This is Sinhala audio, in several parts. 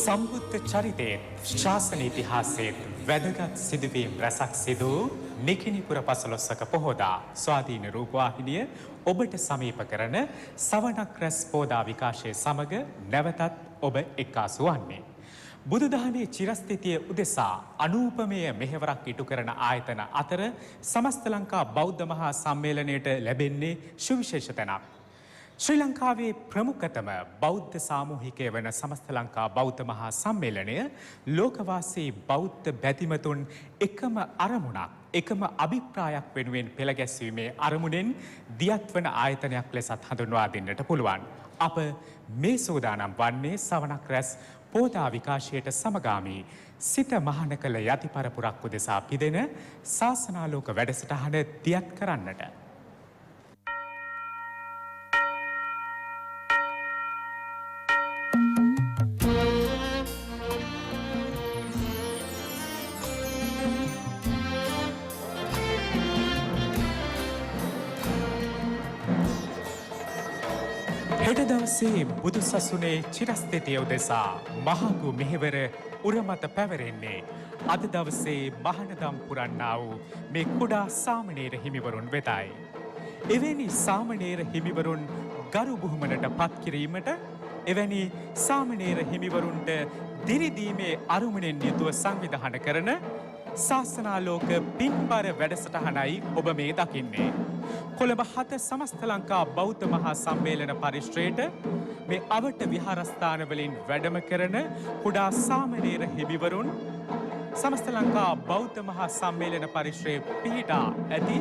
සම්බුද්ධ චරිතයේ ශාසන ඉතිහාසයේ වැදගත් සිදුවීම් රැසක් සිදු නිකිණිපුර පසළොස්වක පොහොදා ස්වාධීන රූපවාහිනිය ඔබට සමීප කරන සවනක් රැස් පෝදා විකාශය සමග නැවතත් ඔබ එක්කාසු වන්නේ. බුදුදහමේ චිරස්ථිතිය උදෙසා අනූපමය මෙහෙවරක් ඉටු කරන ආයතන අතර සමස්ත ලංකා බෞද්ධ මහා සම්මේලනයට ලැබෙන්නේ සුවිශේෂ තැනක්. ශ්‍රී ලංකාවේ ප්‍රමුඛතම බෞද්ධ සාමූහිකය වන සමස්ත ලංකා බෞද්ධ මහා සම්මේලනය ලෝකවාසී බෞද්ධ බැතිමතුන් එකම අරමුණක් එකම අභිප්‍රායක් වෙනුවෙන් පෙළගැස්වීමේ අරමුණෙන් දියත් වන ආයතනයක් ලෙසත් හඳුන්වා දෙන්නට පුළුවන්. අප මේ සූදානම් වන්නේ සවනක් රැස් පෝදා විකාශයට සමගාමී සිත මහාන කළ යති පරපුරක් උදෙසා පිදෙන ශාසනාලෝක වැඩසටහන දියත් කරන්නට. හෙට දවසේ බුදු සසුනේ චිරස්ථිතිය උදෙසා මහඟු මෙහෙවර උරමත පැවරෙන්නේ අද දවසේ මහණදම් පුරන්නා වූ මේ කුඩා සාමණේර හිමිවරුන් වෙතයි. එවැනි සාමණේර හිමිවරුන් ගරු බුහුමනට පත් කිරීමට එවැනි සාමණේර හිමිවරුන්ට දිරිදීමේ අරුමුණෙන් යුතුව සංවිධානය කරන ශාසනාලෝක පින්බර වැඩසටහනයි ඔබ මේ දකින්නේ. කොළඹ 7 සමස්ත ලංකා බෞද්ධ මහා සම්මේලන පරිශ්‍රයට මේ අවට විහාරස්ථාන වලින් වැඩම කරන කුඩා සාමණේර හිමිවරුන් සමස්ත ලංකා බෞද්ධ මහා සම්මේලන පරිශ්‍රයේ පිහිටා ඇති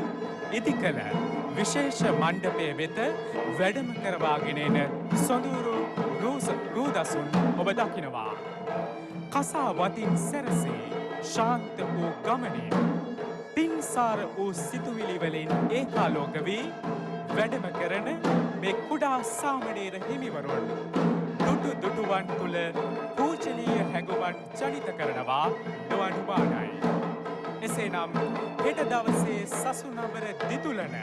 ඉදිකල විශේෂ මණ්ඩපය වෙත වැඩම කරවාගෙන එන සොඳුරු රූදසුන් ඔබ දකිනවා. කසා වතින් සැරසේ ශාන්ත වූ ගමනේ පින්සාර වූ සිතුවිලි වලින් ඒකාලෝක වී වැඩම කරන මේ කුඩා සාමණේර හිමිවරුන් දුටුවන් තුල පූජනීය හැඟුමන් ජනිත කරනවා නොඅනුමානයි. එසේනම් හෙට දවසේ සසුනබර දිතුලන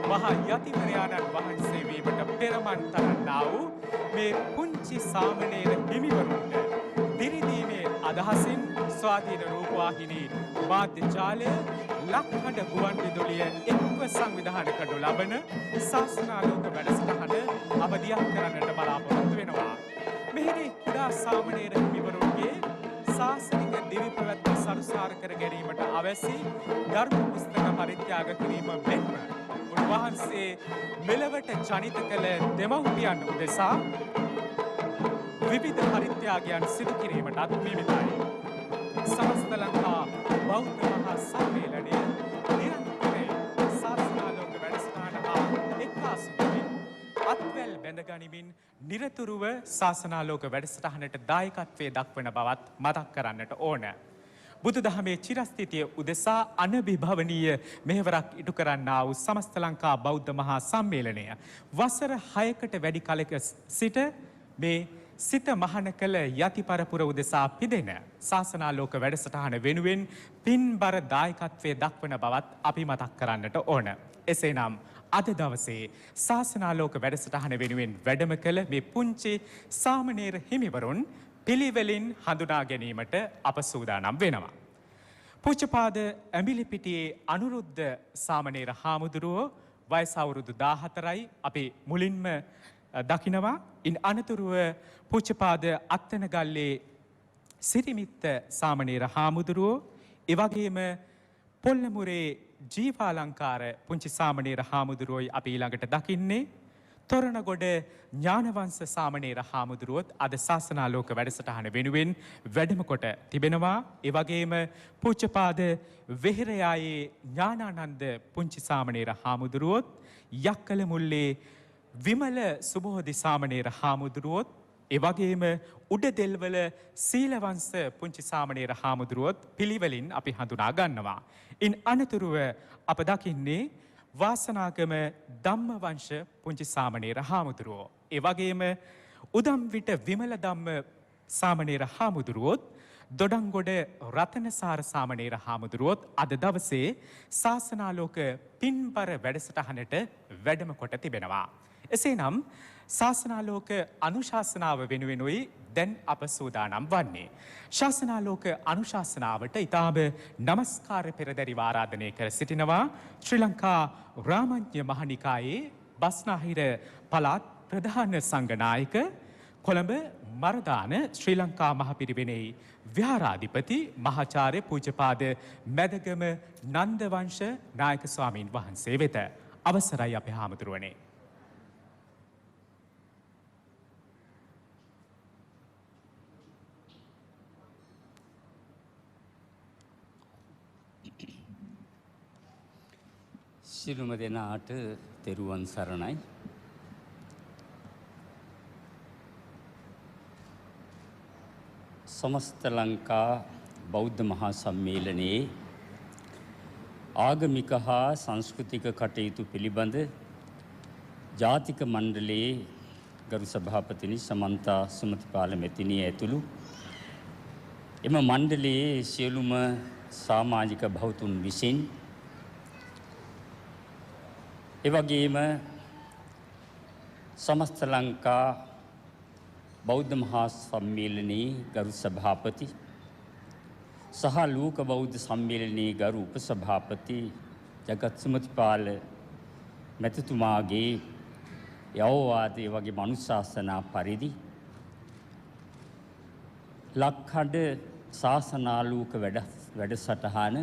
මහා යතිවරයාණන් වහන්සේ වීමට පෙරමන් තරන්නා වූ මේ පුංචි සාමණේර හිමිවරුන්ට දිරිදීමේ අදහසින් ස්වාධීන රූපවාහිනී මාධ්‍ය ජාලය ලක්හඬ ගුවන් විදුලිය එක්ව සංවිධානය කරනු ලබන ශාසනාලෝක වැඩසටහන අවදියක් කරන්නට බලාපොරොත්තු වෙනවා. මෙහිදී කුඩා සාමණේර හිමිවරුන්ගේ ශාසනික දිවි පැවැත්ම සරුසාර කර ගැනීමට අවැසි ධර්ම පුස්තක පරිත්‍යාග කිරීම මෙන්ම උන්වහන්සේ මෙලවට ජනිත කළ දෙමව්පියන් උදෙසා විවිධ පරිත්‍යාගයන් සිදු කිරීමටත් නියමිතයි. සමස්ත ලංකා බෞද්ධ මහා සම්මේලනය නිරන්තරයෙන් ශාසනාලෝක වැඩසටහන හා එක්කාසු වෙමින් අත්වැල් බැඳ ගනිමින් නිරතුරුව ශාසනාලෝක වැඩසටහනට දායකත්වයේ දක්වන බවත් මතක් කරන්නට ඕන. බුදුදහමේ චිරස්ථිතිය උදෙසා අනබිභවනීය මෙහෙවරක් ඉටු කරන්නා වූ සමස්ත ලංකා බෞද්ධ මහා සම්මේලනය වසර 6කට වැඩි කලක සිට මේ සිත මහාන කළ යති පරපුර උදෙසා පිදෙන ශාසනාලෝක වැඩසටහන වෙනුවෙන් පින්බර දායකත්වයේ දක්වන බවත් අපි මතක් කරන්නට ඕන. එසේනම් අද දවසේ ශාසනාලෝක වැඩසටහන වෙනුවෙන් වැඩම කළ මේ පුංචි සාමණේර හිමිවරුන් පිළිවෙලින් හඳුනා ගැනීමට අප සූදානම් වෙනවා. පූජ්‍යපාද ඇඹිලිපිටියේ අනුරුද්ධ සාමණේර හාමුදුරුවෝ වයස අවුරුදු 14යි අපි මුලින්ම දකිනවා. ඉන් අනතුරුව පූජ්‍යපාද අත්තනගල්ලේ සිරිමිත්ත සාමණේර හාමුදුරුවෝ එවැගේම පොල්ලමුරේ ජීවාලංකාර පුංචි සාමණේර හාමුදුරුවෝයි අපි ඊළඟට දකින්නේ. තොරණගොඩ ඥානවංශ සාමණේර හාමුදුරුවොත් අද ශාසනාලෝක වැඩසටහන වෙනුවෙන් වැඩම කොට තිබෙනවා. එවැගේම පූජ්‍යපාද වෙහෙරයායේ ඥානානන්ද පුංචි සාමණේර හාමුදුරුවොත් යක්කල මුල්ලේ විමල සුබෝධි සාමණේර හාමුදුරුවොත් එවැගේම උඩදෙල්වල සීලවංශ පුංචි සාමණේර හාමුදුරුවොත් පිළිවෙලින් අපි හඳුනා ගන්නවා. ඉන් අනතුරුව අප දකින්නේ වාසනාගම ධම්මවංශ පුංචි සාමණේර හාමුදුරුවෝ. එවැගේම උදම්විට විමල ධම්ම සාමණේර හාමුදුරුවොත් දොඩංගොඩ රතනසාර සාමණේර හාමුදුරුවොත් අද දවසේ ශාසනාලෝක පින්බර වැඩසටහනට වැඩම කොට තිබෙනවා. එසේනම් ශාසනාලෝක අනුශාසනාව වෙනුවෙනුයි දැන් අප සූදානම් වන්නේ. ශාසනාලෝක අනුශාසනාවට ඉතාම නමස්කාර පෙරදැරිව ආරාධනය කර සිටිනවා ශ්‍රී ලංකා රාමඤ්ඤ මහනිකායේ බස්නාහිර පළාත් ප්‍රධාන සංඝනායක කොළඹ මරදාන ශ්‍රී ලංකා මහපිරිවෙනෙහි විහාරාධිපති මහාචාර්ය පූජ්‍යපාද මැදගම නන්දවංශ නායක ස්වාමීන් වහන්සේ වෙත අවසරයි අපේ හාමුදුරුවනේ. සිළුම දෙනාට තෙරුවන් සරණයි. සමස්ත ලංකා බෞද්ධ මහා සම්මේලනයේ ආගමික හා සංස්කෘතික කටයුතු පිළිබඳ ජාතික මණ්ඩලයේ ගරු සභාපතිනි සමන්තා සුමතිපාල මෙතිණිය ඇතුළු එම මණ්ඩලයේ සියලුම සමාජික භෞතුන් විසින් එවැගේම සමස්ත ලංකා බෞද්ධ මහා සම්මේලනයේ ගරු සභාපති සහ ලෝක බෞද්ධ සම්මේලනයේ ගරු උපසභාපති ජගත් සුමතිපාල මැතිතුමාගේ යවවාදයේ වගේ මනුශාසනා පරිදි ලක්හඬ ශාසනාලෝක වැඩසටහන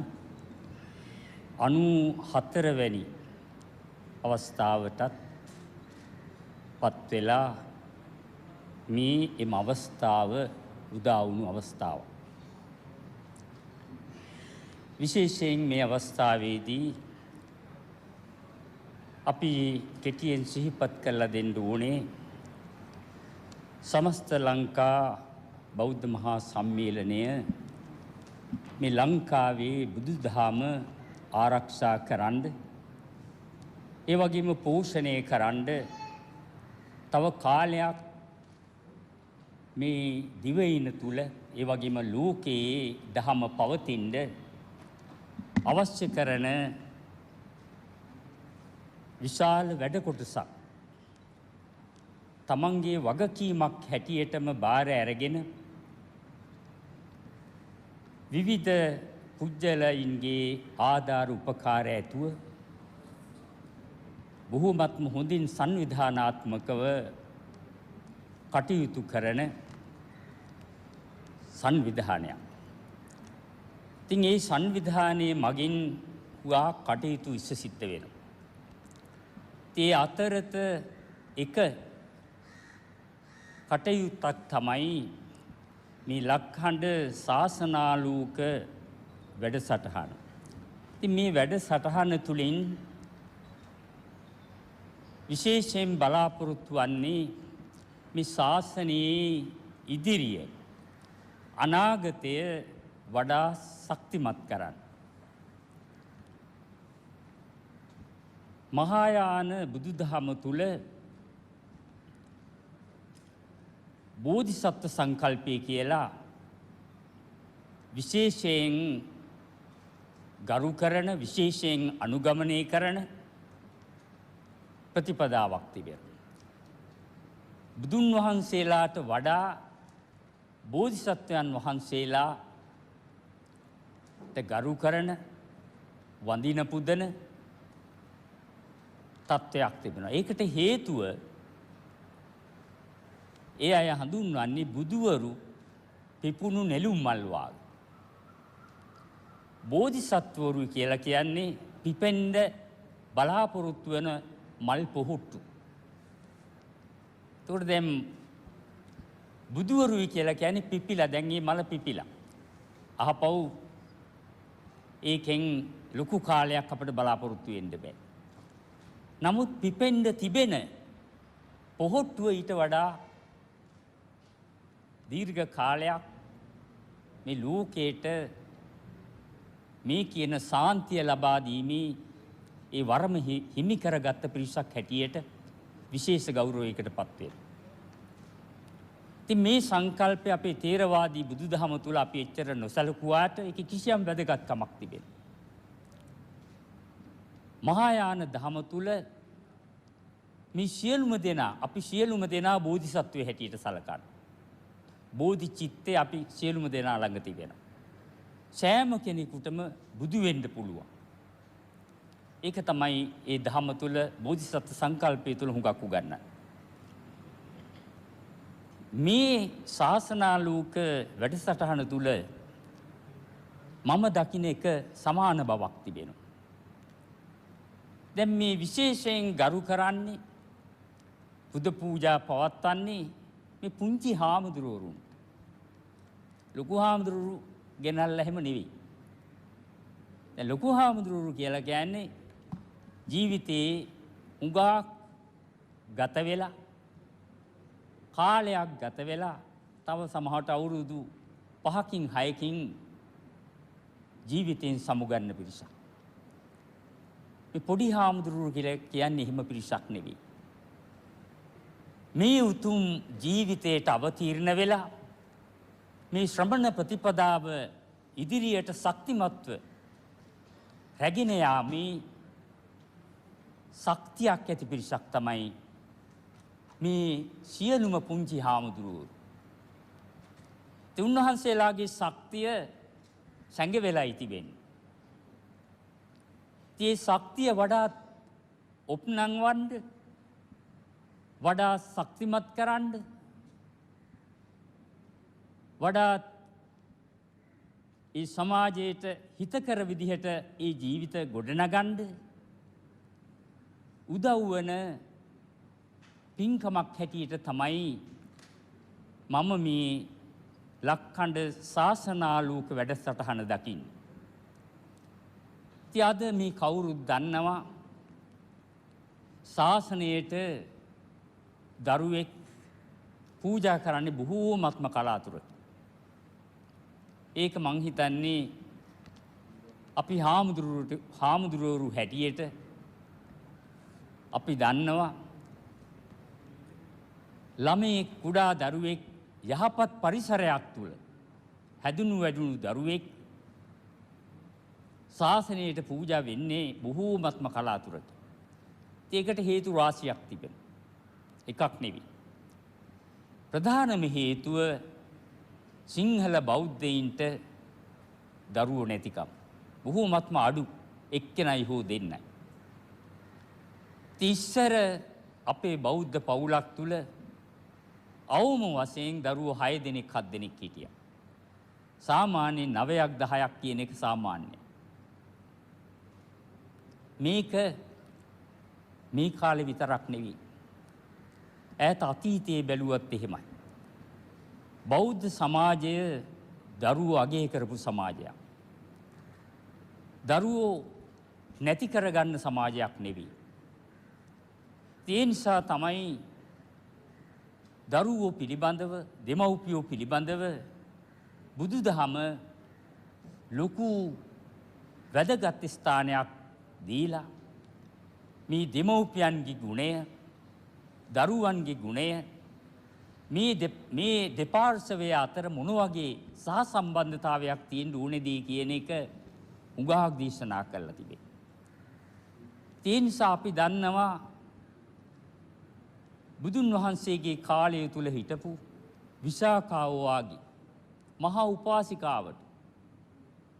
94 වැනි අවස්ථාවටත් පත් වෙලා මේ එම අවස්ථාව උදා වුණු අවස්ථාව. විශේෂයෙන් මේ අවස්ථාවේදී අපි කෙටියෙන් සිහිපත් කරලා දෙන්න ඕනේ සමස්ත ලංකා බෞද්ධ මහා සම්මේලනය මේ ලංකාවේ බුදුදහම ආරක්ෂා කරන්න ඒ වගේම පෝෂණය කරන්න තව කාලයක් මේ දිවයින තුල ඒ වගේම ලෝකයේ දහම පවතින්න අවශ්‍ය කරන විශාල වැඩ කොටසක් තමන්ගේ වගකීමක් හැටියටම බාර අරගෙන විවිධ පුජ්‍යලයින්ගේ ආධාර උපකාර ඇතුව බොහෝමත්ම හොඳින් සංවිධානාත්මකව කටයුතු කරන සංවිධානයක්. ඉතින් මේ සංවිධානයේ මගින් හුවා කටයුතු ඉස්ස සිද්ධ වෙනවා. ඒ අතරත එක කටයුත්තක් තමයි මේ ලක්හඬ ශාසනාලෝක වැඩසටහන. ඉතින් මේ වැඩසටහන තුලින් විශේෂයෙන් බලාපොරොත්තු වන්නේ මේ ශාසනයේ ඉදිරිය අනාගතය වඩා ශක්තිමත් කරන්න. මහායාන බුදුදහම තුල බෝධිසත්ව සංකල්පය කියලා විශේෂයෙන් ගරු කරන විශේෂයෙන් අනුගමනය කරන ප්‍රතිපදාවක් තිබෙනවා. බුදුන් වහන්සේලාට වඩා බෝධිසත්වයන් වහන්සේලාට ගරු කරන වඳින පුදන තත්ත්වයක් තිබෙනවා. ඒකට හේතුව ඒ අය හඳුන්වන්නේ බුදුවරු පිපුණු නෙළුම් මල් වාගේ. බෝධිසත්වවරු කියලා කියන්නේ පිපෙන්න බලාපොරොත්තු වෙන මල් පොහොට්ටු. ඒකට දැන් බුදුවරුයි කියලා කියන්නේ පිපිලා දැන් මේ මල පිපිලා. අහපව් ඒකෙන් ලොකු කාලයක් අපිට බලාපොරොත්තු වෙන්න බෑ. නමුත් පිපෙන්න තිබෙන පොහොට්ටුව ඊට වඩා දීර්ඝ කාලයක් මේ ලෝකයට මේ කියන සාන්තිය ලබා දීමේ ඒ වරම හිමි කරගත්ත පිරිසක් හැටියට විශේෂ ගෞරවයකට පත් වෙනවා. ඉතින් මේ සංකල්පය අපේ ථේරවාදී බුදුදහම තුල අපි එච්චර නොසලකුවාට ඒක කිසියම් වැදගත්කමක් තිබෙනවා. මහායාන දහම තුල මේ සියලුම දෙනා අපි සියලුම දෙනා බෝධිසත්වයේ හැටියට සලකන. බෝධි චිත්තේ අපි සියලුම දෙනා ළඟ තිබෙනවා. සෑම කෙනෙකුටම බුදු වෙන්න පුළුවන්. ඒක තමයි ඒ ධහම තුල බෝධිසත්ව සංකල්පය තුල හුඟක් උගන්වන්නේ. මේ ශාසනාලෝක වැඩසටහන තුල මම දකින්න එක සමාන බවක් තිබෙනවා. දැන් මේ විශේෂයෙන් ගරු කරන්නේ බුදු පූජා පවත්වන්නේ මේ පුංචි හාමුදුරුවරුන්. ලොකු හාමුදුරුවරු ගෙනල්ලා එහෙම නෙවෙයි. දැන් ලොකු හාමුදුරුවරු කියලා කියන්නේ ජීවිතේ උඟා ගත වෙලා කාලයක් ගත වෙලා තව සමහරට අවුරුදු 5කින් 6කින් ජීවිතෙන් සමුගන්න පිරිසක්. මේ පොඩි හාමුදුරුවෝ කියලා කියන්නේ එහෙම පිරිසක් නෙවෙයි. මේ උතුම් ජීවිතයට අවතීර්ණ වෙලා මේ ශ්‍රමණ ප්‍රතිපදාව ඉදිරියට ශක්තිමත්ව රැගෙන යාමේ ශක්තියක් ඇති පිරිසක් තමයි මේ සියලුම පුංචි හාමුදුරුවෝ. උන්වහන්සේලාගේ ශක්තිය සංග වෙලා තිබෙන්නේ. ඒ ශක්තිය වඩාත් ඔප්නංවන්න වඩා ශක්තිමත් කරන්න වඩාත් ඒ සමාජයට හිතකර විදිහට ඒ ජීවිත ගොඩනගන්න උදව් වන පින්කමක් හැටියට තමයි මම මේ ලක්ඛණ්ඩ ශාසනාලෝක වැඩසටහන දකින්නේ. ඉතින් අද මේ කවුරුත් දන්නවා ශාසනයට දරුවෙක් පූජා කරන්නේ බොහෝමත්ම කලාතුරකින්. ඒක මං හිතන්නේ අපි හාමුදුරුවරු හැටියට අපි දන්නවා ළමේ කුඩා දරුවෙක් යහපත් පරිසරයක් තුළ හැදුණු වැඩුණු දරුවෙක් ශාසනයට පූජා වෙන්නේ බොහෝමත්ම කලාතුරකින්. ඒකට හේතු රාශියක් තිබෙනවා. එකක් නෙවෙයි. ප්‍රධානම හේතුව සිංහල බෞද්ධයින්ට දරුවෝ නැතිකම. බොහෝමත්ම අඩු එක්කෙනයි හෝ දෙන්නයි. ඉස්සර අපේ බෞද්ධ පවුලක් තුල අවම වශයෙන් දරුවෝ 6 දෙනෙක් 7 දෙනෙක් හිටියා. සාමාන්‍යයෙන් 9ක් 10ක් කියන එක සාමාන්‍යයි. මේක මේ කාලේ විතරක් නෙවෙයි. ඈත අතීතයේ බැලුවත් එහෙමයි. බෞද්ධ සමාජය දරුවෝ අගය කරපු සමාජයක්. දරුවෝ නැති කරගන්න සමාජයක් නෙවෙයි. ඒ නිසා තමයි දරුවෝ පිළිබඳව දෙමව්පියෝ පිළිබඳව බුදුදහම ලොකු වැදගත් ස්ථානයක් දීලා මේ දෙමව්පියන්ගේ ගුණය දරුවන්ගේ ගුණය මේ දෙපාර්ශවය අතර මොන වගේ සහසම්බන්ධතාවයක් තියෙන්න ඕනේද කියන එක උගාක් දේශනා කරලා තිබේ. ඒ නිසා අපි දන්නවා බුදුන් වහන්සේගේ කාලය තුල හිටපු විසාකාව වාගේ මහා උපාසිකාවට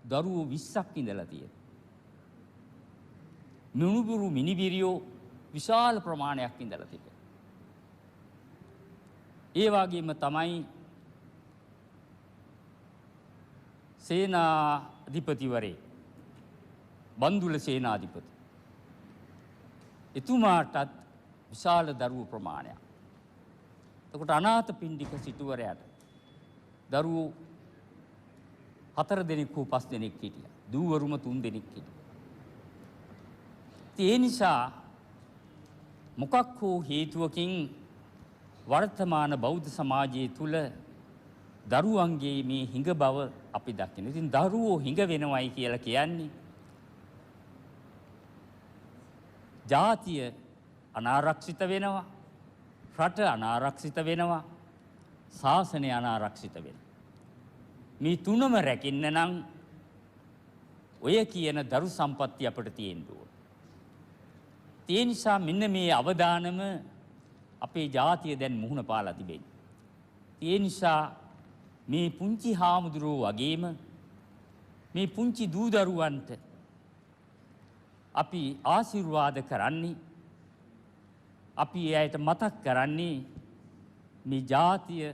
දරුවෝ 20ක් ඉඳලා තියෙනවා. නුනුබුරු මිනිබිරියෝ විශාල ප්‍රමාණයක් ඉඳලා තිබෙනවා. ඒ වගේම තමයි සේනාධිපතිවරේ බන්දුල සේනාධිපති. එතුමාටත් විශාල දරුවෝ ප්‍රමාණයක්. එතකොට අනාථපිණ්ඩික සිටුවරයාට දරුවෝ 4 දෙනෙක් හෝ 5 දෙනෙක් හිටියා. දූවරුම 3 දෙනෙක් හිටියා. ඒ නිසා මොකක් හෝ හේතුවකින් වර්තමාන බෞද්ධ සමාජයේ තුල දරුවන්ගේ මේ හිඟ බව අපි දකිනවා. ඉතින් දරුවෝ හිඟ වෙනවයි කියලා කියන්නේ ජාතිය අනාරක්ෂිත වෙනවා, රට අනාරක්ෂිත වෙනවා, ශාසනය අනාරක්ෂිත වෙනවා. මේ තුනම රැකෙන්න නම් ඔය කියන දරු සම්පත්තිය අපිට තියෙන්න ඕන. ඒ නිසා මෙන්න මේ අවදානම අපේ ජාතිය දැන් මුහුණ පාලා තිබෙනවා. ඒ නිසා මේ පුංචි හාමුදුරුවෝ වගේම මේ පුංචි දූ දරුවන්ට අපි ආශිර්වාද කරන්නේ, අපි එයට මතක් කරන්නේ මේ ජාතිය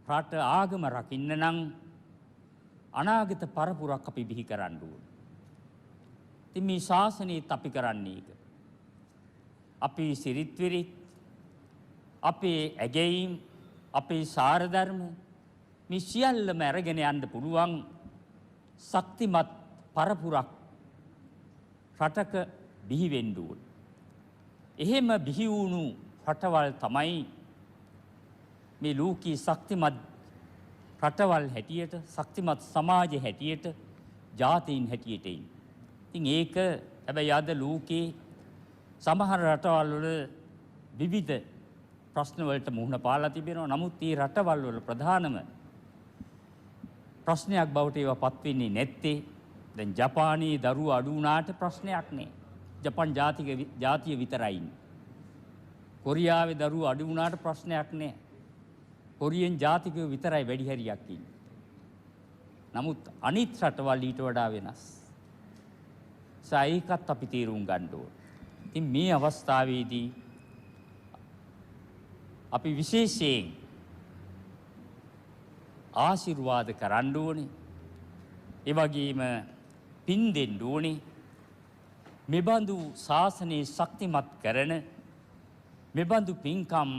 රට ආගම රකින්න නම් අනාගත පරපුරක් අපි බිහි කරන්න ඕන. ඉතින් මේ ශාසනයත් අපි කරන්නේ ඒක. අපේ සිරිත් විරිත්, අපේ ඇගැයීම්, අපේ සාරධර්ම මේ සියල්ලම අරගෙන යන්න පුළුවන් ශක්තිමත් පරපුරක් රටක බිහි වෙන්න ඕන. එහෙම බිහි වුණු රටවල් තමයි මේ ලෝකී ශක්තිමත් රටවල් හැටියට, ශක්තිමත් සමාජ හැටියට, ජාතීන් හැටියට ඉන්නේ. ඉතින් ඒක හැබැයි අද ලෝකේ සමහර රටවල් වල විවිධ ප්‍රශ්න වලට මුහුණ පාලා තිබෙනවා. නමුත් මේ රටවල් වල ප්‍රධානම ප්‍රශ්නයක් බවට ඒවා පත් වෙන්නේ නැත්තේ දැන් ජපානයේ දරුවෝ අඩු වුණාට ප්‍රශ්නයක් නෑ. ජපාන් ජාතිය විතරයි ඉන්නේ. කොරියාවේ දරුවෝ අඩු වුණාට ප්‍රශ්නයක් නෑ. කොරියන් ජාතිකයෝ විතරයි වැඩි හරියක් ඉන්නේ. නමුත් අනිත් රටවල් ඊට වඩා වෙනස්. ඒකත් අපි තීරුම් ගන්න ඕන. ඉතින් මේ අවස්ථාවේදී අපි විශේෂයෙන් ආශිර්වාද කරන්න ඕනේ. ඒ වගේම පින් දෙන්න ඕනේ. මෙබඳු ශාසනයේ ශක්තිමත් කරන මෙබඳු පින්කම්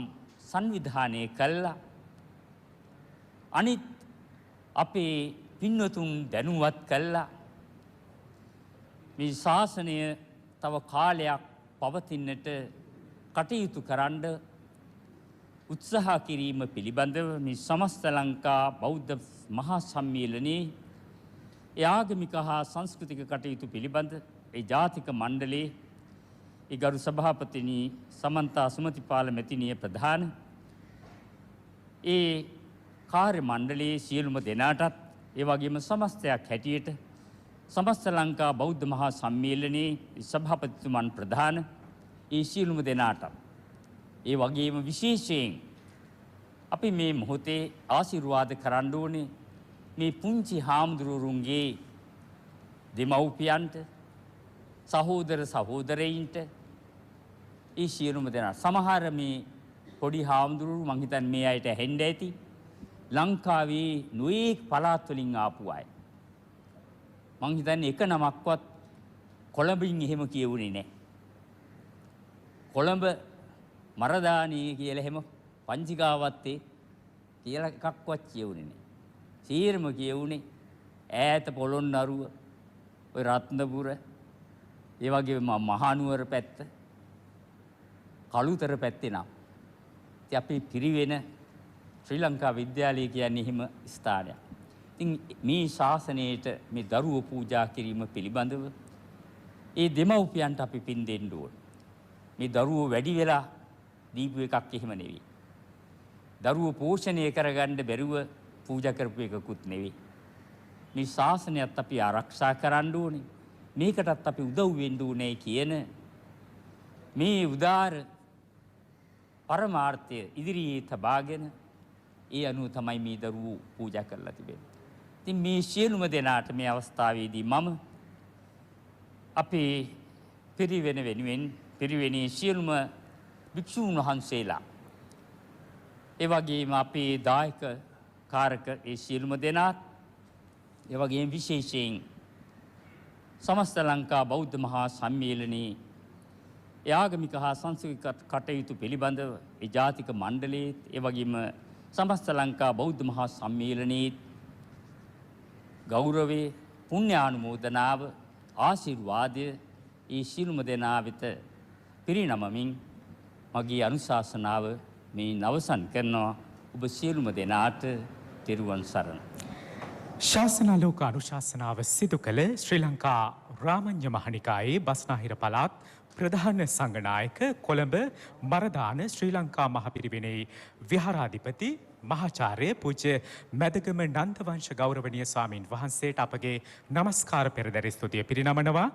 සංවිධානය කළා අනිත් අපේ පින්වතුන් දැනුවත් කළා මේ ශාසනය තව කාලයක් පවතින්නට කටයුතු කරන්න උත්සාහ කිරීම පිළිබඳව මේ සමස්ත ලංකා බෞද්ධ මහා සම්මේලනයේ ඒ ආගමික හා සංස්කෘතික කටයුතු පිළිබඳ ඒ ජාතික මණ්ඩලයේ ඒ ගරු සභාපතිනි සමන්තා සුමතිපාල මැතිණිය ප්‍රධාන ඒ කාර්ය මණ්ඩලයේ සියලුම දෙනාටත් ඒ වගේම සමස්තයක් හැටියට සමස්ත ලංකා බෞද්ධ මහා සම්මේලනයේ සභාපතිතුමන් ප්‍රධාන ඒ සියලුම දෙනාටත් ඒ වගේම විශේෂයෙන් අපි මේ මොහොතේ ආශිර්වාද කරන්න ඕනේ මේ පුංචි හාමුදුරුවන්ගේ දෙමව්පියන්ට සහෝදර සහෝදරයින්ට ඒ සියලුම දෙනා සමහර මේ පොඩි හාමුදුරුවෝ මං හිතන්නේ මේ අයට ඇහෙන්න ඇති ලංකාවේ නොඑක් පළාත් වලින් ආපු අය මං හිතන්නේ එක නමක්වත් කොළඹින් එහෙම කියවුනේ නැහැ. කොළඹ මරදානී කියලා එහෙම පංචිකාවත්තේ කියලා එකක්වත් කියවුනේ නැහැ. සීරම කියවුනේ ඈත පොළොන්නරුව, ඔය රත්නපුර, ඒ වගේම මහනුවර පැත්ත, කළුතර පැත්තේ නම්. ඉතින් අපි පිරිවෙන ශ්‍රී ලංකා විද්‍යාලය කියන්නේ එහෙම ස්ථානයක්. ඉතින් මේ ශාසනයට මේ දරුවෝ පූජා කිරීම පිළිබඳව ඒ දෙමව්පියන්ට අපි පින් දෙන්න ඕන. මේ දරුවෝ වැඩි වෙලා දීපු එකක් එහෙම නෙවෙයි. දරුවෝ පෝෂණය කරගන්න බැරුව පූජා කරපු එකකුත් නෙවෙයි. මේ ශාසනයත් අපි ආරක්ෂා කරන්න ඕනේ. මේකටත් අපි උදව් වෙන්න ඕනේ කියන මේ උදාර පරමාර්ථය ඉදිරියේ තබාගෙන ඒ අනුව තමයි මේ දරුවෝ පූජා කරලා තිබෙන්නේ. ඉතින් මේ සියලුම දෙනාට මේ අවස්ථාවේදී මම අපේ පිරිවෙන වෙනුවෙන් පිරිවෙනේ සියලුම භික්ෂූන් වහන්සේලා ඒ වගේම අපේ දායක කාරක ඒ සියලුම දෙනාත් ඒ වගේම විශේෂයෙන් සමස්ත ලංකා බෞද්ධ මහා සම්මේලනයේ ඒ ආගමික හා සංස්කෘතික කටයුතු පිළිබඳව ඒ ජාතික මණ්ඩලයේ ඒ වගේම සමස්ත ලංකා බෞද්ධ මහා සම්මේලනයේ ගෞරවයේ පුණ්‍යානුමෝදනාව ආශිර්වාදය ඒ සියලුම දෙනා වෙත පිරිනමමින් මගේ අනුශාසනාව මේ නවසන් කරනවා. ඔබ සියලුම දෙනාට තෙරුවන් සරණයි. ශාසනාලෝක අනුශාසනාව සිදු කළ ශ්‍රී ලංකා රාමඤ්ඤ මහනිකායේ බස්නාහිර පළාත් ප්‍රධාන සංඝනායක කොළඹ මරදාන ශ්‍රී ලංකා මහපිරිවෙනේ විහාරාධිපති මහාචාර්ය පූජ්‍ය මැදගම නන්දවංශ ගෞරවනීය ස්වාමින් වහන්සේට අපගේ নমස්කාර පෙරදරි ස්තුතිය පිරිනමනවා.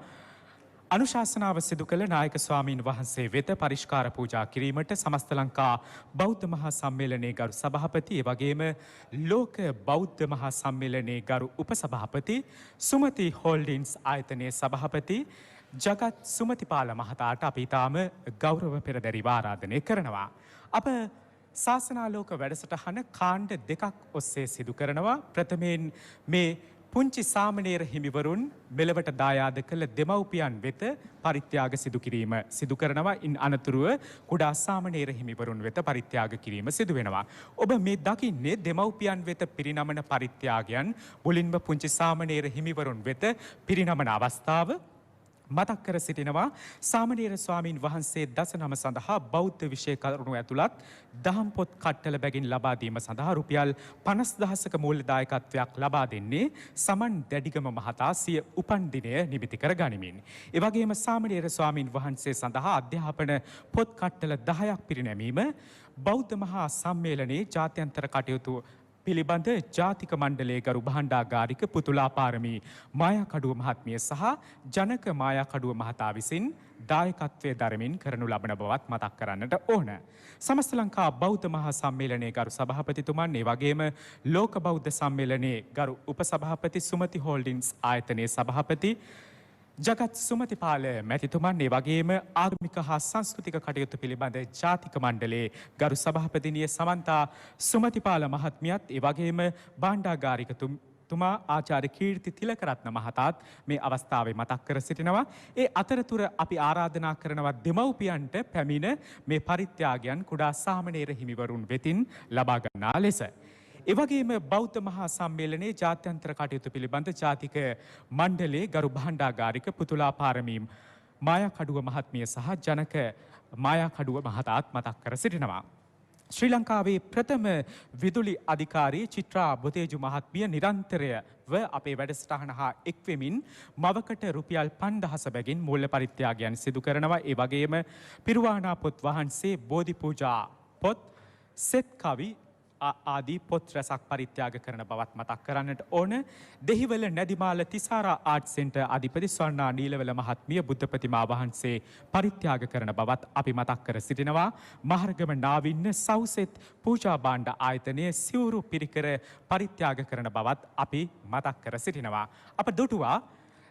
අනුශාසනාව සිදු කළ නායක ස්වාමීන් වහන්සේ වෙත පරිෂ්කාර පූජා කිරීමට සමස්ත ලංකා බෞද්ධ මහා සම්මේලනයේ ගරු සභාපති එවැගේම ලෝක බෞද්ධ මහා සම්මේලනයේ ගරු උපසභාපති සුමති හෝල්ඩින්ස් ආයතනයේ සභාපති ජගත් සුමතිපාල මහතාට අපි ඊටාම ගෞරව පෙරදැරිව ආරාධනය කරනවා. අප ශාසනාලෝක වැඩසටහන කාණ්ඩ දෙකක් ඔස්සේ සිදු කරනවා. ප්‍රථමයෙන් මේ පුංචි සාමණේර හිමිවරුන් මෙලවට දායාද කළ දෙමව්පියන් වෙත පරිත්‍යාග සිදු කිරීම සිදු කරනවා. ඉන් අනතුරුව කුඩා සාමණේර හිමිවරුන් වෙත පරිත්‍යාග කිරීම සිදු වෙනවා. ඔබ මේ දකින්නේ දෙමව්පියන් වෙත පිරිනමන පරිත්‍යාගයන් මුලින්ම පුංචි සාමණේර හිමිවරුන් වෙත පිරිනමන අවස්ථාව මතක් කර සිටිනවා. සාමණේර ස්වාමීන් වහන්සේ දසනම සඳහා බෞද්ධ විෂය කරුණු ඇතුළත් දහම් පොත් කට්ටල බැගින් ලබා දීම සඳහා රුපියල් 50,000ක මූල්‍ය දායකත්වයක් ලබා දෙන්නේ සමන් දැඩිගම මහතා සිය උපන් දිනය නිමිති කර ගනිමින්. ඒ වගේම සාමණේර ස්වාමීන් වහන්සේ සඳහා අධ්‍යාපන පොත් කට්ටල 10ක් පිරිනැමීම බෞද්ධ මහා සම්මේලනයේ ජාත්‍යන්තර කටයුතු පිළිබඳ ජාතික මණ්ඩලයේ ගරු භාණ්ඩාගාරික පුතුලා පාරමී මායාකඩුව මහත්මිය සහ ජනක මායාකඩුව මහතා විසින් දායකත්වයේ දරමින් කරනු ලබන බවත් මතක් කරන්නට ඕන. සමස්ත ලංකා බෞද්ධ මහා සම්මේලනයේ ගරු සභාපතිතුමන් ඒ වගේම ලෝක බෞද්ධ සම්මේලනයේ ගරු උපසභාපති සුමති හෝල්ඩින්ස් ආයතනයේ සභාපති ජගත් සුමතිපාල මැතිතුමන් ඒ වගේම ආගමික හා සංස්කෘතික කටයුතු පිළිබඳ ජාතික මණ්ඩලයේ ගරු සභාපතිනිය සමන්තා සුමතිපාල මහත්මියත් ඒ වගේම භාණ්ඩාගාරිකතුමා ආචාර්ය කීර්ති තිලකරත්න මහතාත් මේ අවස්ථාවේ මතක් කර සිටිනවා. ඒ අතරතුර අපි ආරාධනා කරනවා දෙමව්පියන්ට පැමිණ මේ පරිත්‍යාගයන් කුඩා සාමණේර හිමිවරුන් වෙතින් ලබා ගන්නා ලෙස. එවැගේම බෞද්ධ මහා සම්මේලනයේ ජාත්‍යන්තර කටයුතු පිළිබඳ ජාතික මණ්ඩලයේ ගරු භාණ්ඩාගාරික පුතුලා පාරමී මායාකඩුව මහත්මිය සහ ජනක මායාකඩුව මහතාත් මතක් කර සිටිනවා. ශ්‍රී ලංකාවේ ප්‍රථම විදුලි අධිකාරී චිත්‍රා බොතේජු මහත්මිය නිරන්තරව අපේ වැඩසටහන හා එක්වෙමින් මවකට රුපියල් 5,000 බැගින් මූල්‍ය පරිත්‍යාගයන් සිදු කරනවා. ඒ වගේම පිරුවානා පොත් වහන්සේ බෝධි පූජා පොත් සෙත් කවි ආදී පොත් රැසක් පරිත්‍යාග කරන බවත් මතක් කරන්නට ඕන. දෙහිවල නැදිමාල තිසාරා ආර්ට් සෙන්ටර් අධිපති ස්වර්ණා නීලවල මහත්මිය බුද්ධ ප්‍රතිමා වහන්සේ පරිත්‍යාග කරන බවත් අපි මතක් කර සිටිනවා. මහරගම නාවින්න සවුසෙත් පූජා භාණ්ඩ ආයතනයේ සිවුරු පිරිකර පරිත්‍යාග කරන බවත් අපි මතක් කර සිටිනවා. අප දුටුවා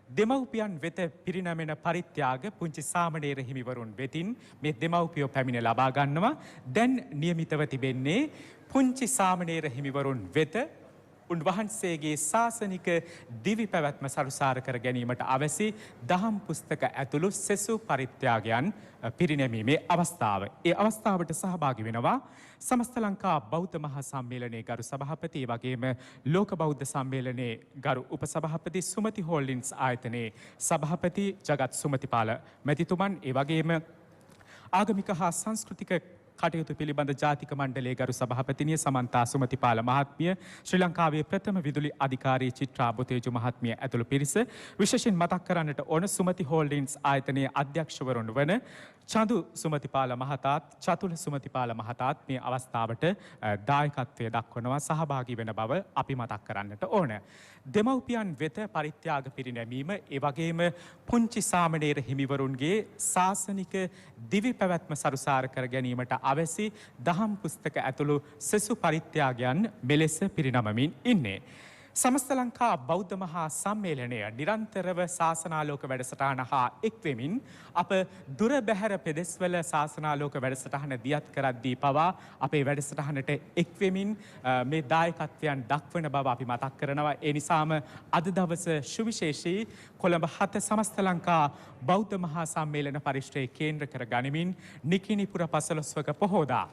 දෙමව්පියන් වෙත පිරිනමෙන පරිත්‍යාග පුංචි සාමණේර හිමිවරුන් වෙතින් මේ දෙමව්පියෝ පැමිණ ලබා ගන්නවා. දැන් නියමිතව තිබෙන්නේ පුංචි සාමණේර හිමිවරුන් වෙත උන්වහන්සේගේ ශාසනික දිවි පැවැත්ම සරුසාර කර ගැනීමට අවැසි දහම් පුස්තක ඇතුළු සෙසු පරිත්‍යාගයන් පිරිනැමීමේ අවස්ථාව. ඒ අවස්ථාවට සහභාගී වෙනවා සමස්ත ලංකා බෞද්ධ මහා සම්මේලනයේ ගරු සභාපති වගේම ලෝක බෞද්ධ සම්මේලනයේ ගරු උපසභාපති සුමති හෝල්ඩින්ස් ආයතනයේ සභාපති ජගත් සුමතිපාල මැතිතුමන් ඒ වගේම ආගමික හා සංස්කෘතික කටයුතු පිළිබඳ ජාතික මණ්ඩලයේ ගරු සභාපතිනිය සමන්තා සුමතිපාල මහත්මිය ශ්‍රී ලංකාවේ ප්‍රථම විදුලි අධිකාරී චිත්‍රා බොතේජු මහත්මිය ඇතුළු පිරිස විශේෂයෙන් මතක් කරන්නට ඕන සුමති හෝල්ඩින්ස් ආයතනයේ අධ්‍යක්ෂවරුන් වන චඳු සුමතිපාල මහතාත් චතුල සුමතිපාල මහතාත් මේ අවස්ථාවට දායකත්වය දක්වනවා සහභාගී වෙන බව අපි මතක් කරන්නට ඕන. දෙමව්පියන් වෙත පරිත්‍යාග පිරිනැමීම ඒ වගේම පුංචි සාමණේර හිමිවරුන්ගේ ශාසනික දිවි පැවැත්ම සරුසාර කර ගැනීමට අවැසි දහම් පුස්තක ඇතුළු සෙසු පරිත්‍යාගයන් මෙලෙස පිරිනමමින් ඉන්නේ. සමස්ත ලංකා බෞද්ධ මහා සම්මේලනය නිරන්තරව ශාසනාලෝක වැඩසටහන හා එක්වෙමින් අප දුර බැහැර පෙදෙස්වල ශාසනාලෝක වැඩසටහන දියත් කරද්දී පවා අපේ වැඩසටහනට එක්වෙමින් මේ දායකත්වයන් දක්වන බව අපි මතක් කරනවා. ඒ නිසාම අද දවස සුවිශේෂී කොළඹ 7 සමස්ත ලංකා බෞද්ධ මහා සම්මේලන පරිශ්‍රයේ කේන්ද්‍ර කර ගනිමින් නිකිණිපුර පසළොස්වක පොහෝදා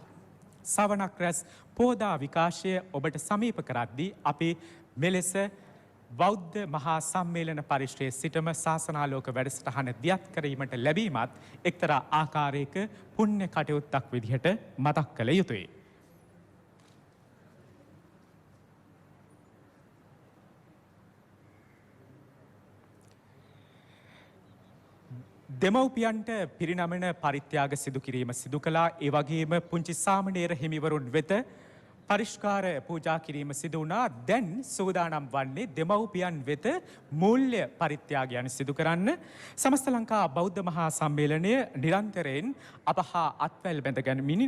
සවනක් රැස් පොහෝදා විකාශය ඔබට සමීප කරද්දී අපි මෙලෙස බෞද්ධ මහා සම්මේලන පරිශ්‍රයේ සිටම ශාසනාලෝක වැඩසටහන දියත් කිරීමට ලැබීමත් එක්තරා ආකාරයක පුණ්‍ය කටයුත්තක් විදිහට මතක් කළ යුතුයි. දෙමව්පියන්ට පිරිනමන පරිත්‍යාග සිදු කිරීම සිදු කළා. ඒ වගේම පුංචි සාමණේර හිමිවරුන් වෙත පරිෂ්කාර පූජා කිරීම සිදු වුණා. දැන් සූදානම් වන්නේ දෙමව්පියන් වෙත මූල්‍ය පරිත්‍යාගයන් සිදු කරන්න. සමස්ත ලංකා බෞද්ධ මහා සම්මේලනය නිරන්තරයෙන් අප හා අත්වැල් බැඳ ගනිමින්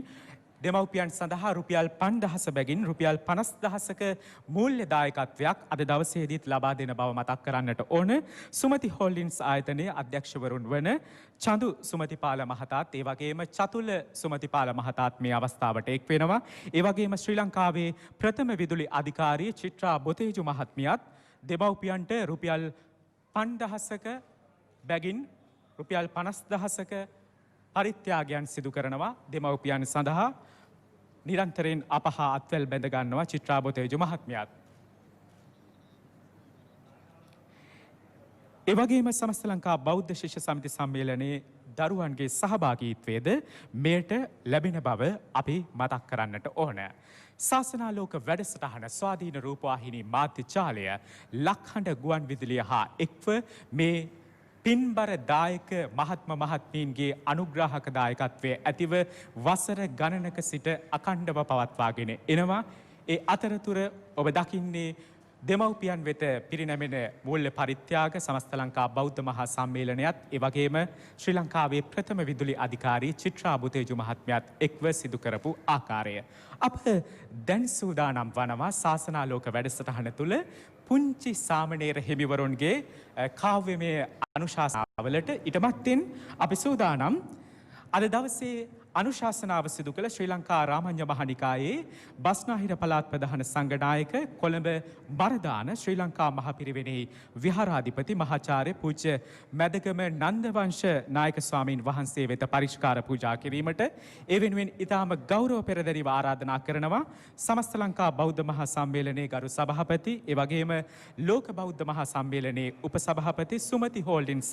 දෙමව්පියන් සඳහා රුපියල් 5000 බැගින් රුපියල් 50000ක මූල්‍ය දායකත්වයක් අද දවසේදීත් ලබා දෙන බව මතක් කරන්නට ඕන. සුමති හෝල්ඩින්ස් ආයතනයේ අධ්‍යක්ෂවරුන් වන චඳු සුමතිපාල මහතාත් ඒ වගේම චතුල සුමතිපාල මහතාත් මේ අවස්ථාවට එක් වෙනවා. ඒ වගේම ශ්‍රී ලංකාවේ ප්‍රථම විදුලි අධිකාරී චිත්‍රා බොතේජු මහත්මියත් දෙමව්පියන්ට රුපියල් 5000ක බැගින් රුපියල් 50000ක පරිත්‍යාගයන් සිදු කරනවා දෙමව්පියන් සඳහා. නිරන්තරයෙන් අප හා අත්වැල් බැඳ ගන්නවා චිත්‍රා බොතේජු මහත්මියත්. ඒ වගේම සමස්ත ලංකා බෞද්ධ ශිෂ්‍ය සමිති සම්මේලනයේ දරුවන්ගේ සහභාගීත්වයේද මෙයට ලැබෙන බව අපි මතක් කරන්නට ඕන. ශාසනාලෝක වැඩසටහන ස්වාධීන රූපවාහිනී මාධ්‍ය ජාලය ලක්හඬ ගුවන් විදුලිය හා එක්ව මේ පින්බර දායක මහත්ම මහත්මීන්ගේ අනුග්‍රාහක දායකත්වය ඇතිව වසර ගණනක සිට අඛණ්ඩව පවත්වාගෙන එනවා. ඒ අතරතුර ඔබ දකින්නේ දෙමව්පියන් වෙත පිරිනැමෙන මූල්‍ය පරිත්‍යාග සමස්ත ලංකා බෞද්ධ මහා සම්මේලනයත් ඒ වගේම ශ්‍රී ලංකාවේ ප්‍රථම විදුලි අධිකාරී චිත්‍රා බුතේජු මහත්මයාත් එක්ව සිදු කරපු ආකාරය. අප දැන් සූදානම් වනවා ශාසනාලෝක වැඩසටහන තුළ පුංචි සාමණේර හිමිවරුන්ගේ කාව්‍යමය අනුශාසනාවලට ඉටමත්ෙන් අපි සූදානම් අද දවසේ අනුශාසනාව සිදු කළ ශ්‍රී ලංකා රාමඤ්ඤ මහනිකායේ බස්නාහිර පළාත් ප්‍රධාන සංඝනායක කොළඹ බරදාන ශ්‍රී ලංකා මහපිරිවෙනේ විහාරාධිපති මහාචාර්ය පූජ්‍ය මැදගම නන්දවංශ නායක ස්වාමීන් වහන්සේ වෙත පරිස්කාර පූජා කිරීමට ඒ වෙනුවෙන් ඉතාම ගෞරව පෙරදරිව ආරාධනා කරනවා සමස්ත ලංකා බෞද්ධ මහා සම්මේලනයේ ගරු සභාපති ඒ වගේම ලෝක බෞද්ධ මහා සම්මේලනයේ උපසභාපති සුමති හෝල්ඩින්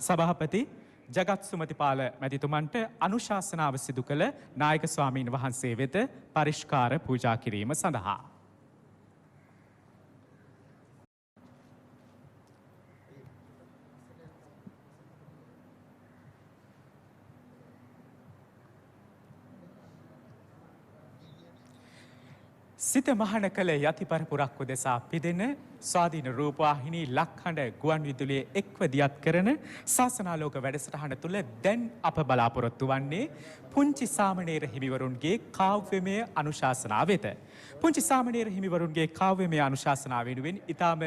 සභාපති ජගත් සුමතිපාල මැතිතුමන්ට අනුශාසනාව සිදු කළ නායක ස්වාමීන් වහන්සේ වෙත පරිස්කාර පූජා කිරීම සඳහා. සිත මහන කළ යති පරපුරක් උදෙසා පිදෙන ස්වාධීන රූපවාහිනී ලක්හඬ ගුවන් විදුලියේ එක්ව දියත් කරන ශාසනාලෝක වැඩසටහන තුළ දැන් අප බලාපොරොත්තු වන්නේ පුංචි සාමණේර හිමිවරුන්ගේ කාව්‍යමය අනුශාසනාව වෙත. පුංචි සාමණේර හිමිවරුන්ගේ කාව්‍යමය අනුශාසනාව වෙනුවෙන් ඊටාම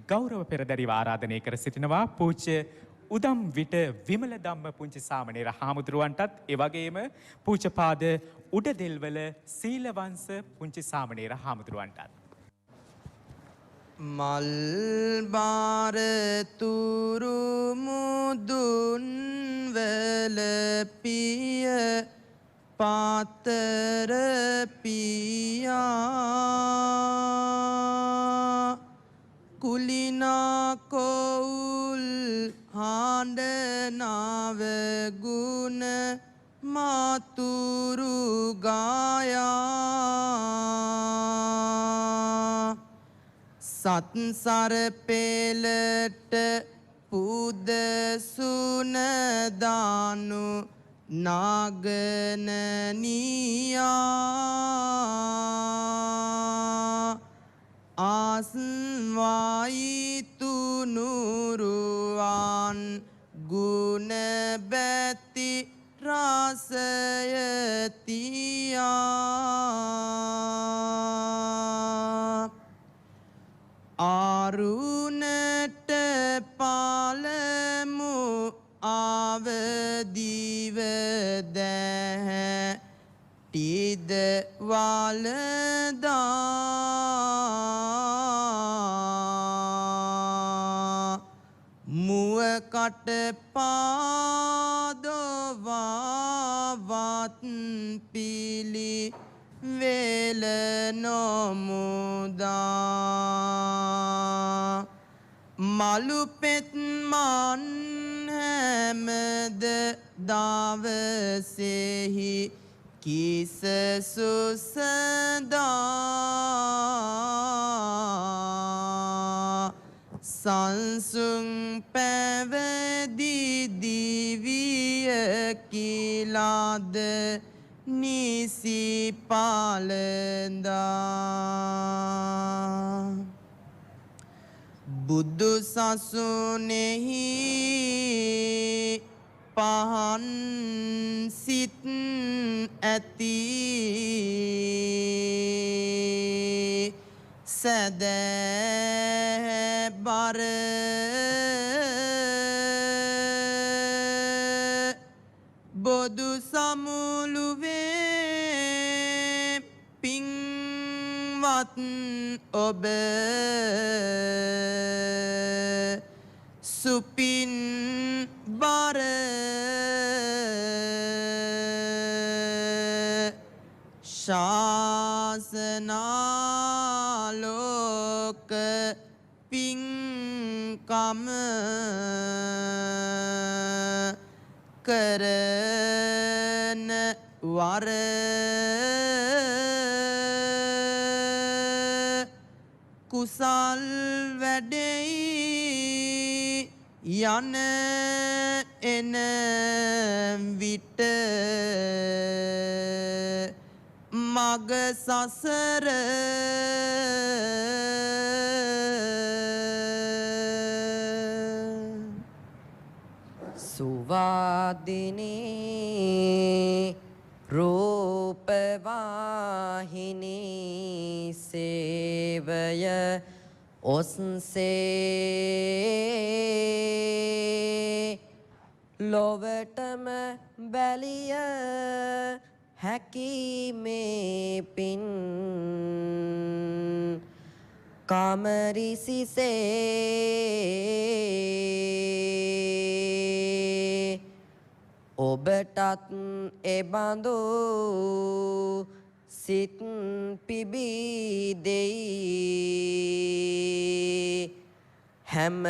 ගෞරව පෙරදරිව ආරාධනය කර සිටිනවා පූජ්‍ය උදම් විට විමල ධම්ම පුංචි සාමණේර හාමුදුරුවන්ටත් ඒ වගේම පූජ්‍යපාද උඩදෙල්වල සීලවංශ පුංචි සාමණේර හාමුදුරුවන්ටත්. මල් බාර තුරු මුදුන් වල පිය පාතර පියා කුලිනා කෝල් හාඬනාව ගුණ මාතුරු ගායා සත්සර පෙළට පුද සුනදානු නාගනනියා ආස්වායි තුනුරුවන් ගුණ බැති රාසයතියා ආරුණට පාලමු ආවදිව දැහැ ටිද වලදා මුවකට පාදවාවත් පිලි වේල නොමුදා මලු පෙත්මන් හැමද දවසෙහි කිස සුසදා සංසුන් පැවැදි දිවිය කිලාද නිසි පාලදා බුදු සසුනෙහි පහන් සිත් ඇති සැදැබර බොදු සමුළුවේ පින්වත් ඔබ සුපින් බර ශාසනාලෝක පින්කම කරන වර කුසල් වැඩෙයි යන එන විට මග සසර සුවාදිනී රූපවාහිනී සේවය ඔස්සේ ලොවටම බැලිය හැකිමේ පින් කමරිසිසේ ඔබටත් එබඳු සිත් පිබිදෙයි හැම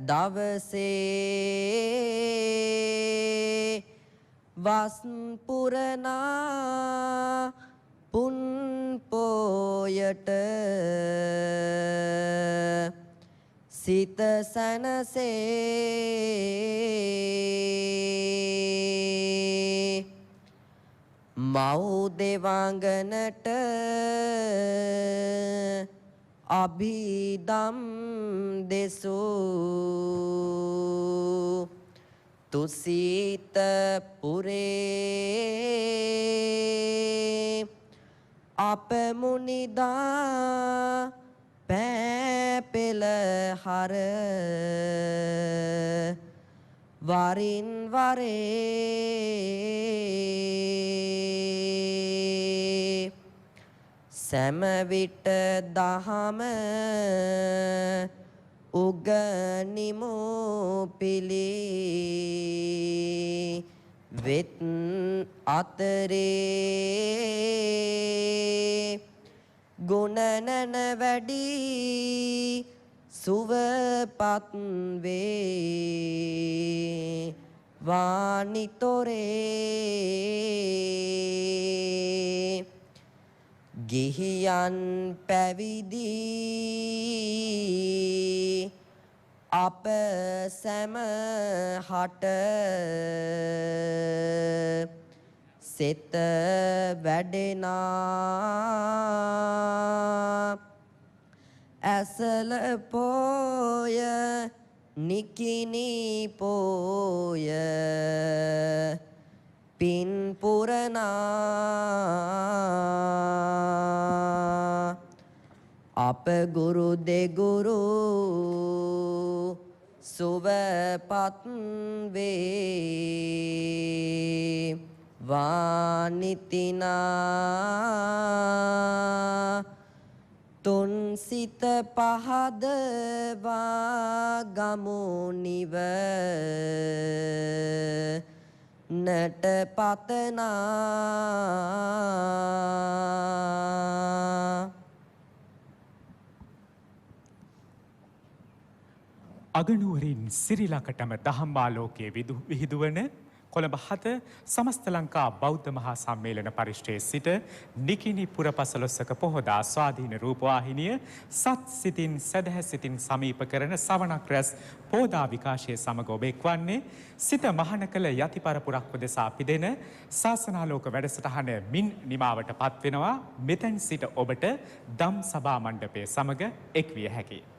දවසේ වස් පුරනා පුන් පෝයට සිත සැනසේ මව් දෙවඟනට අභිදම් දෙසූ තුසිත පුරේ අප මුනිදා පැපෙල හර වරින් වරේ සැමවිට දහම උගනිමු පිළි වෙත් අතරේ ගුණනන වැඩි සුවපත් වේ වානිතොරේ ගිහියන් පැවිදි අප සැම හට සෙත වැඩෙනා ඇසල පෝය නිකිනි පෝය පින් පුරනා අප ගුරු දෙගුරු සුවපත් වේ වානිතිනා තුන් සිත පහදවා ගමු නිව නට පතනා අගනුවරින් සිරිලකටම දහම්මාලෝකයේ විහිදුවන කොළඹ 7 සමස්ත ලංකා බෞද්ධ මහා සම්මේලන පරිශ්‍රයේ සිට නිකිණි පුරපසළොස්වක පොහොදා ස්වාධීන රූපවාහිනිය සත් සිතින් සදහැ සිතින් සමීප කරන සවනක් රැස් පෝදා විකාශය සමග ඔබ එක්වන්නේ සිත මහන කළ යති පරපුරක් උදෙසා පිදෙන ශාසනාලෝක වැඩසටහන මින් නිමාවට පත්වෙනවා මෙතැන් සිට ඔබට දම් සභා මණ්ඩපය සමග එක්විය හැකියි.